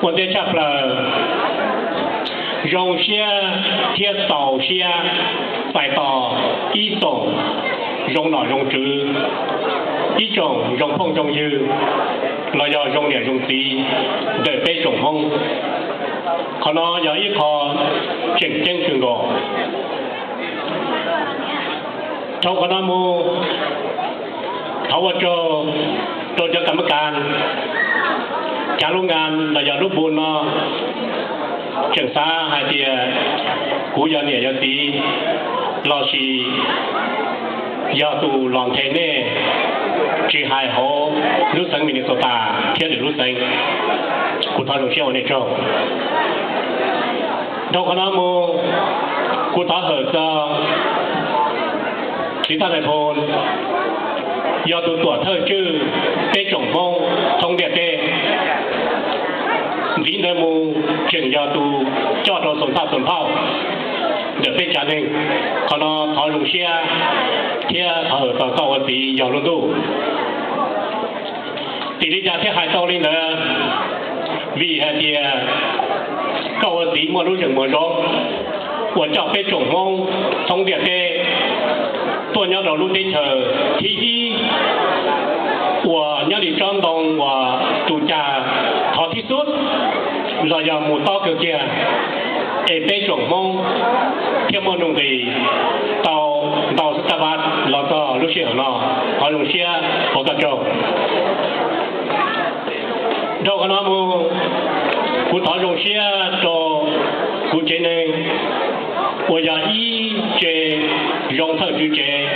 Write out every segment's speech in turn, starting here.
我在这了用些贴导些带到一种用脑用智一种用碰用油เรา要用脸用机的被种风可能有一颗正正去过เขาคณะมูเขาว่าจะกรรมการการโรงงานเราอย่ารูปบุญเนาะเชิงซ่าให้เดียกูอย่าเนี่ยอย่าตีเราสิอย่าตูลองเทเน่จีไฮโฮรู้สึกมินิโซตาเที่ยวหรือรู้สึกกูทอดลงเชี่ยวในโจ้เราคณะมูกูทอดเหอะจะ其他的พล要ดูตัวเธอชื่อได้จงพงทงเดียดเดลิ้นเดมูจึง要ดูจอดเราสนท่าสนเผ่าเดี๋ยวเป็นจานเองเขานอถอยลงเชียเที่ยถอยต่อเก้าวันปียาวลงดูตีนี้จะเที่ยหายเต้าลิ้นเนอวิหารเดียเก้าวันปีมัวรู้จักมัวร้อง我叫被中风从点的ตัว鸟เรารู้ได้เธอที่我鸟里张东我度假好ที่สุดเรา要หมู่ต่อเกี่ยว被中风เที่ยวมนุษย์ดี到สตาร์ทเราก็รู้เสียงเนาะพอลงเสียพอกระจกเราคณะมูกูถอยลงเสียโตกูเจน我要一节用特之节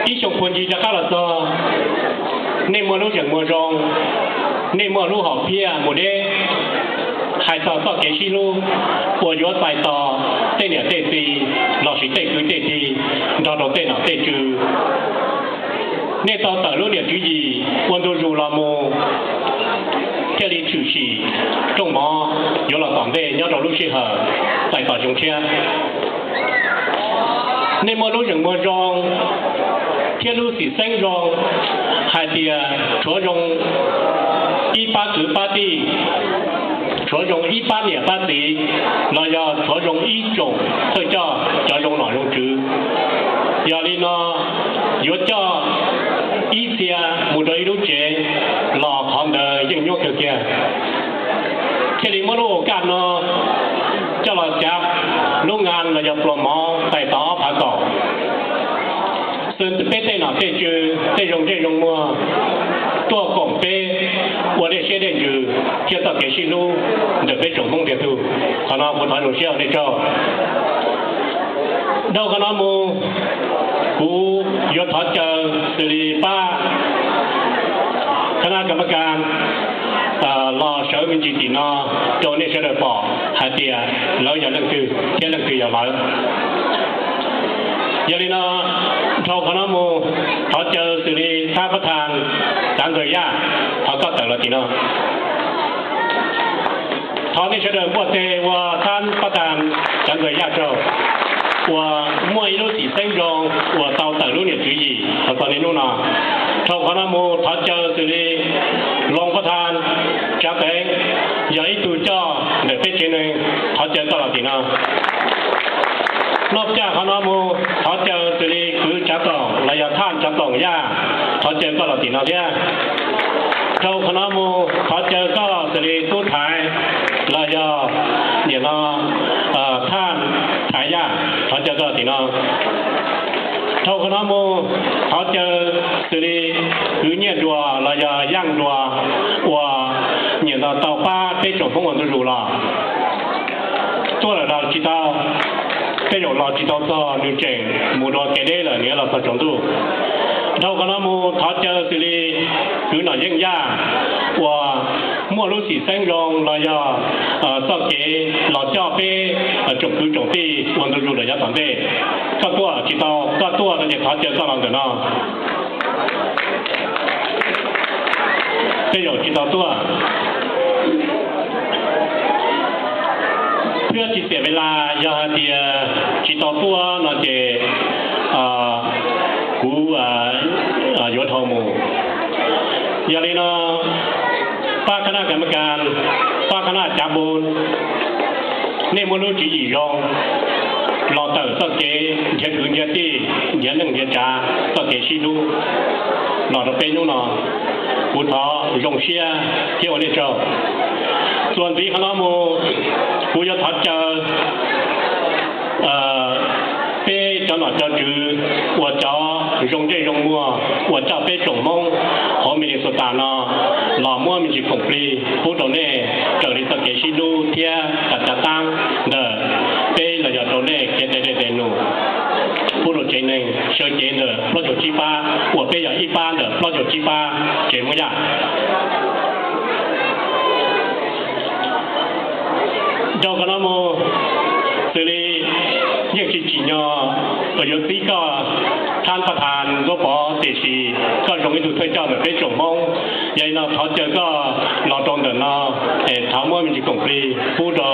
一种困境就搞了说你莫路整莫中你莫路好偏莫的还到给西路我有在到对了对对老是对对对对到到对了对住你到道路的主义我都入了么这里就是中毛有了党的要找路适合在到中天你莫路人莫中铁路是生中还得着重1898的着重18年8的那要着重一种这叫着重哪种值要里呢有叫一些木头一路节老行的应用条件这里莫路干呢叫เราจับโรงงานเราจะปลดหมอใส่ต่อผ่าต่อซึ่งเป็นได้หนาเป็นจือได้ยงมัวตัวกงเป็น我的现在就接到给西路的被总共的都可能我团主需要的招เราคณะมูกูยศถอดเจอสิริป้าคณะกรรมการรอเช้ามินจิตินาโจนี่เสด็จป่อหาเตียแล้วอย่าเล่นคือเที่ยเล่นคืออย่ามาอย่าลีนาเราคณะมูเขาเจอสิริท่าประธานจางเกยย่าเขาก็แต่ละทีนาเขานี่เสด็จบวชเทวาท่านประธานจางเกยย่าเจ้า我每一路是生中我到等路的主义他说你弄哪เขาคณะมูเขาเจอสิริรองประธานจะเป็นอย่าให้ตัวเจ้าเดี๋ยวเป็นเช่นนึงเขาเจอตลอดทีนะนอกจากคณะมูเขาเจอสิริคือจะต้องระยะท่านจะต้องยากเขาเจอตลอดทีนะเนี่ยเขาคณะมูเขาเจอก็สิริตู้ถ่ายระยะเนี่ยนะท่านถ่ายยากเขาเจอตลอดทีนะเขาคณะมูเขาเจอสิริคือเนี่ยดัวระยะย่างดัวว่าเนี่ยเรา到八被总风我都入了做了เรา知道被有เรา知道到你整หมู่ดอแกได้了เนี่ยเราก็จงดูเราคณะมูเขาเจอสิริคือหน่อยยิ่งยากว่ามั่วรู้สิเส้นรองระยะต่อเกเราเจ้าไปจงคือจงที่วัน都入了要当的ก็ตัว知道ก็ตัวเราเนี่ยเขาเจอตลอดเนาะ被有知道ตัวเพื่อที่เสียเวลาอย่าเดีย知道ตัวเนาะเจกูโยธมูอย่าเลยเนาะ ป้าคณะกรรมการป้าคณะจาบูนนี่มนุษย์จีรองรอเตอร์สักเกเยอะถึงเยอะที่เยอะหนึ่งเยอะจ้าสักเกชิดูหนอจะเป็นนู่นหนออุทธรยงเชียเที่ยวนี้เจ้าส่วนที่คณะมูผู้ยศทัดเจอ被长老教主我找用这用我我找被种梦后面的所打呢老莫们去控制不懂呢这里是给西路贴大家当的被了要懂呢给的路不如这呢小节的老九七八我被要一般的老九七八节目呀เจ้าคณะโมสิริเรียกจิญญาประโยชน์ที่ก็ท่านประธานก็ปอเตชีก็ตรงนี้ถูกเจ้าเนี่ยเป็นจงมงยัยนาเขาเจอก็เราตรงเดินเนาะถามว่ามันจะคงปรีผู้ต่อ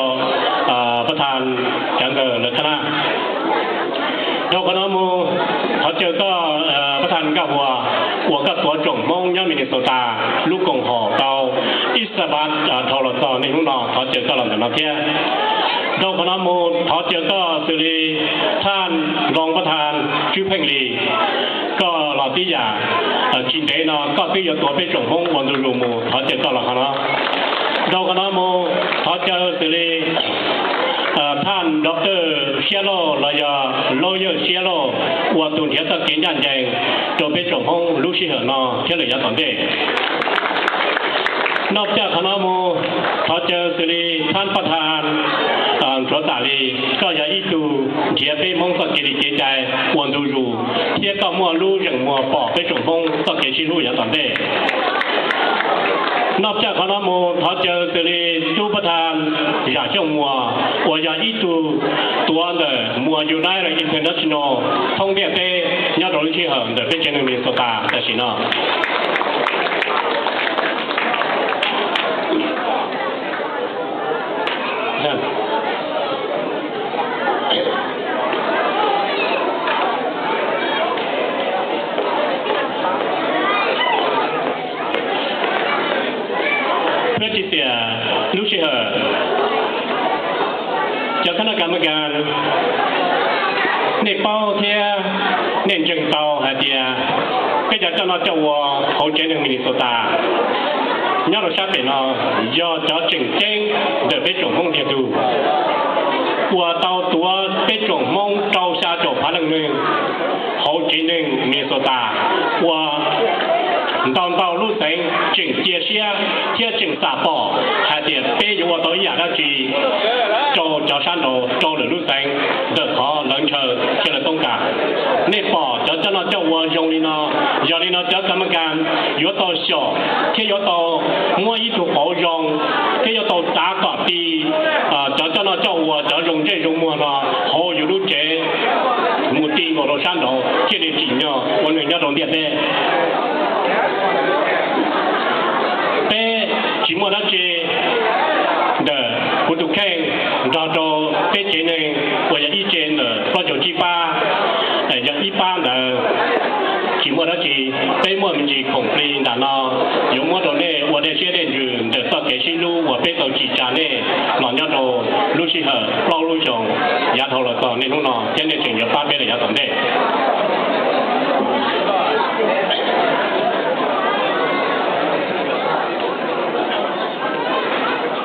ประธานจังเกิดคณะเจ้าคณะโมเขาเจอก็ประธานก็หัวก็ตัวจงมงย่ามินิโซตาลูกกงหอเกาอิสบัตทอรตในห้องนอนเขาเจอก็หลังจากนั้นเที่ยเจ้าคณะโมเขาเจอก็สิริท่านรองประธานชื่อเพ่งลีก็หล่อที่อยากชินเดนก็ที่อยู่ตัวเป็นจงมงวันดูรูมูเขาเจอก็หลังคณะเจ้าคณะโมเขาเจอสิริท่านดร.เชียโลลายาโลเยอร์เชียโลว่าตุนเทียตะเกียนยันแจงตัวเป็นจงมงลูกชิเหรอนอเที่ยวเลยยันตอนเด็กนอกจากคณะโมเขาเจอสิริท่านประธานโจตาลีก็อย่าอีตูเทียเป็นมงสักกิริเจใจวันดูรูเทียก็มัวรู้อย่างมัวปอกเป็นจงมงสักเกชิรู้ยันตอนเด็กนอกจากคณะโมเขาเจอสิริตู้ประธานอยากเจ้ามัวว่าอย่าอีตูตัวเดมัวอยู่ในระดับ international ท่องเที่ยวได้ยอดรู้ที่เหินเดเป็นเจนมิสตาแต่สินะเพื่อที่จะรู้ชื่อจากคณะกรรมการในเป้าเทียเน้นจึงเตาหาเดียก็จะเจ้าหน้าเจ้าวัวเขาเจนึงมินิโซตาย่อเราชาเป็นเนาะย่อจะจึงเจ้งเดินไปจงมงเทียดูวัวเตาตัวไปจงมงเตาชาจบพันหนึ่งเขาเจนึงมินิโซตาวัวตอนเตาลู่เซ็งจึงเจียเชียเทียจึงสาปอหาเดียไปอยู่ว่าตัวอย่างนั้นจีโจเจ้าชันโตโจหรือลู่เซ็งเดินขอหลังเชิญเชื่อต้องการนี่ปอเจ้าหน้าเจ้าวัวยงลีนอยงลีนเจ้ากรรมการอยู่ต่อเสียวที่อยู่ต่อมัวอีถูกเขายงที่อยู่ต่อจ้าก่อปีเจ้าหน้าเจ้าวัวเจ้ายงเจยงมัวนะเขาอยู่ลู่เจมุตี我เราชันโตที่ได้จริงเนาะวันหนึ่งจะต้องเดียดได้chỉ muốn nói chuyện để phụ thuộc khen cho cái chuyện này của nhà ý kiến là có chỗ chi ba nhà ý ba là chỉ muốn nói chuyện cái muốn mình chỉ khổng lồ là nó dùng mua đồ này của để chế đến dùng để sau cái xin lưu của bên tàu chỉ trả này nó nhớ đồ lưu sĩ hở bao lưu chồng giá thầu là còn nên lúc nào trên này chuyển nhập ba bên là giá tổng đấy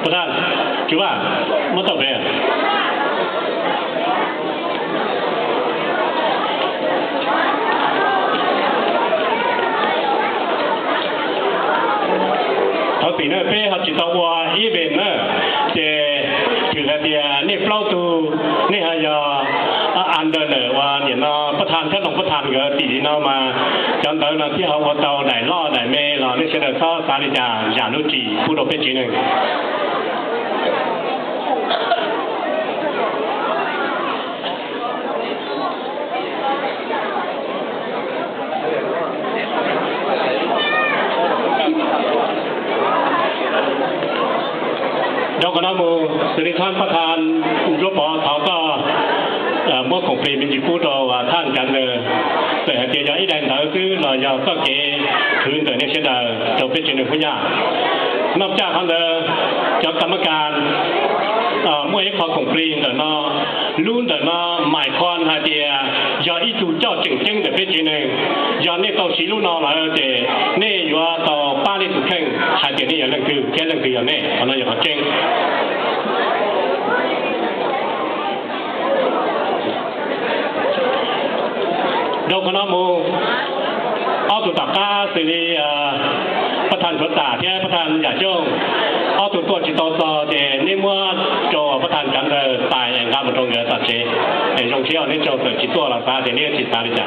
ประธานคิดว่าไม่ต้องไปเขาปีนั้นเป็นเขาจิตตว่าอีเวนนะแต่ถือกันเดียนี่เฝ้าตูนี่ฮะยาอันเดินเลยว่าเนี่ยนะประธานท่านของประธานก็ตีน้ามาจำได้นะที่เขาว่าเตาไหนล่อไหนเมย์เราเนี่ยเสด็จเข้าสาริจาอย่างนุจีผู้ดอกเป็นจีนึงเจ้าคณะโมสิริท่านประธานยกปอเขาก็เมื่อของปีเป็นจีพูดว่าท่านกันเลยแต่เดี๋ยวอีแดงเถอะคือเราอยากก็เกถือแต่เนี่ยเช่นเดิมจะเป็นจีนผู้ยาก นอกจากเขาเดินเจ้ากรรมการเมื่อขอของปรีเดินเนาะรุ่นเดินเนาะหมายความหาเดียยออีจูเจ้าจึงจึงแต่เพชรนึงยอนี่เกาสีรุ่นนอแล้วเจนี่อยู่ต่อป้านี่ถูกแข่งหาเดียนี่อย่างนั้นคือแค่นั้นคืออย่างนี้เพราะนั้นอย่างเขาจึงเราคณะมูเอาตุตากาสิริประธานสวนตาที่ประธานอย่าจ้องเอาตัวจิตโตเจนี่เมื่อโจประธานกันตายอย่างครับมันตรงเยอะตัดเจเห็นตรงเชี่ยวนี่โจตัวจิตตัวเราซาเจนี่จิตตาลิจ่า